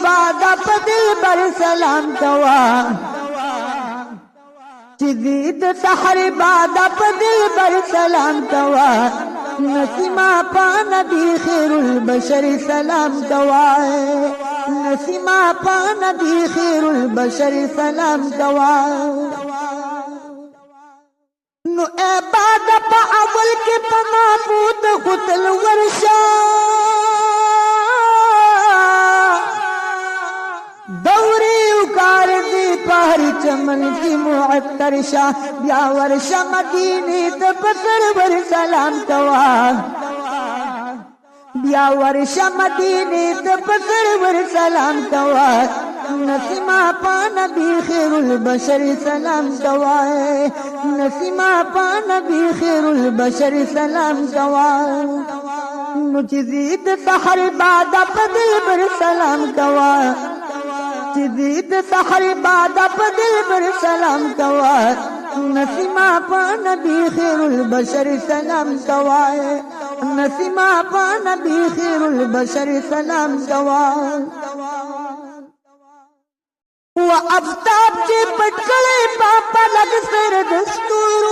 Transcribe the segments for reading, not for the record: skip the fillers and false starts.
بادا په دلبر سلام کوا چې دې د سحر بادا په دلبر سلام کوا نسیما پا نبی خیر البشر سلام کوا نسیما پا نبی خیر البشر سلام کوا نو اے بادا پا اول کے پا معبود خطل ورشا دوری اکار دی پہری چمن کی معطر شاہ بیا ورشا مدینی تپسر ور سلام کوا بیا ورشا مدینی تپسر ور سلام کوا نسیما پا نبی خیر البشر سلام کوا نسیما پا نبی خیر البشر سلام کوا مجزید سحر بادا پا دلبر سلام کوا جدید سحر بادا پا دلبر سلام کوا نسیما پا نبی خیر البشر سلام کوا نسیما پا نبی خیر البشر سلام کوا و افتاب چی پٹکڑے پاپا لگ سر دستور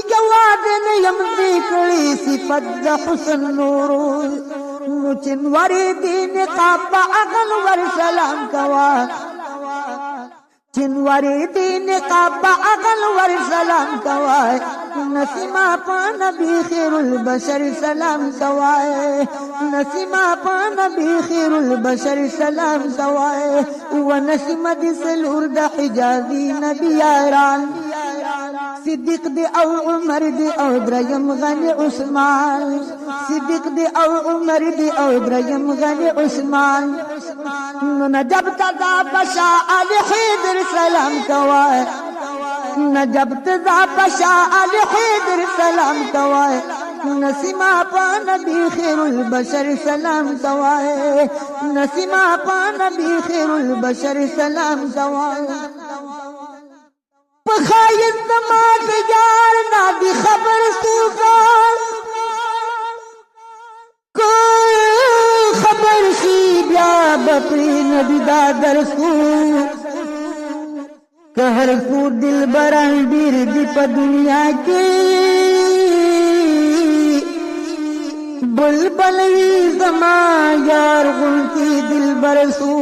جواد نیم دیکھڑی صفت دا حسن نورو چنوری دین قابا اغل ور سلام کوا چنوری دین قابا اغل ور سلام کوا نسیما پا نبی خیر البشر سلام کوا نسیما پا نبی خیر البشر سلام کوا ونسیم دی سلور دا حجازی نبی آران صدیق دی او عمر دی او دریم غنی عثمان صدیق دی او عمر دی او دریم غنی عثمان نجب تزا بشا علی حیدر سلام کوا نجب تزا بشا علی حیدر سلام کوا نسیما پا نبی خیر البشر سلام کوا نسیما پا نبی خیر البشر سلام کوا پخایت نماز یار نادی خبر سوگا کوئی خبر سی بیا بپری نبی دادر سو کہر کو دل بران بیر دی پا دنیا کی بلبلی زمان یار غن کی دل برسو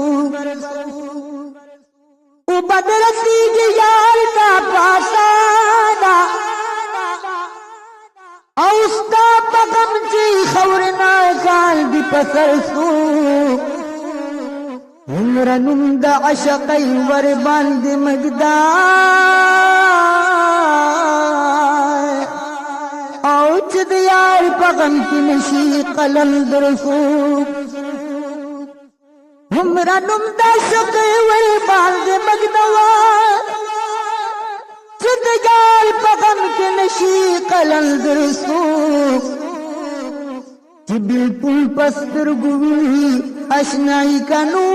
بدرسی یار کا پاسانا اوستا پغم چی خورنا کال دی پسر سو عمرنم دا عشقی وربان دی مقدار اوچ دیار پغم کی نشی قلم درسو ہمرا نم دا شقی وربان دے مگدوار چدگال پغم کے نشی قلن درسو چی بالکل پستر گوی اشنائی کنو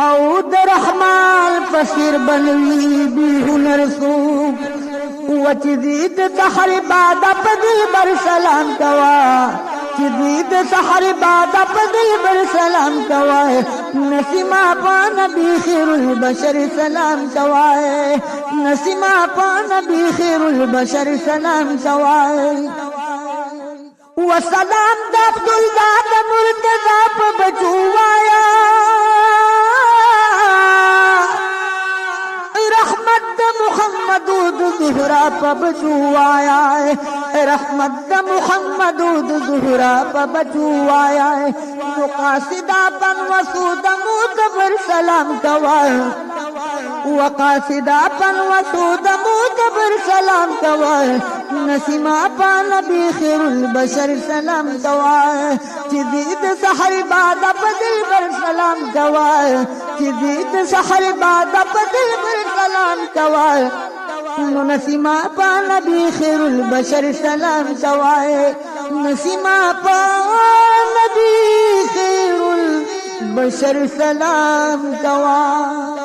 او در رحمال پسر بنوی بی ہنر سو وچدید سحر بادا پدل بر سلام کوا چدید سحر بادا پدل بر سلام کوا نسیما پا نبی خیر البشر سلام کوا نسیما پا نبی خیر البشر سلام کوا وسلام دا عبداللہ دا مرتضی پا بچوایا رحمت دا محمد دا زہرا پا بچوایا رحمت دا محمد دا زہرا پا بچوایا جو قاصدہ پن وسود موتبر سلام کوا وقاصدہ پن وسود موتبر سلام کوا نسیما پا نبی خیر البشر سلام کوا چدید سحر بادا پا دل بر سلام کوا چدید سحر بادا پا دل بر سلام کوا نسیما پا نبی خیر البشر سلام کوا نسیما پا نبی خیر البشر سلام کوا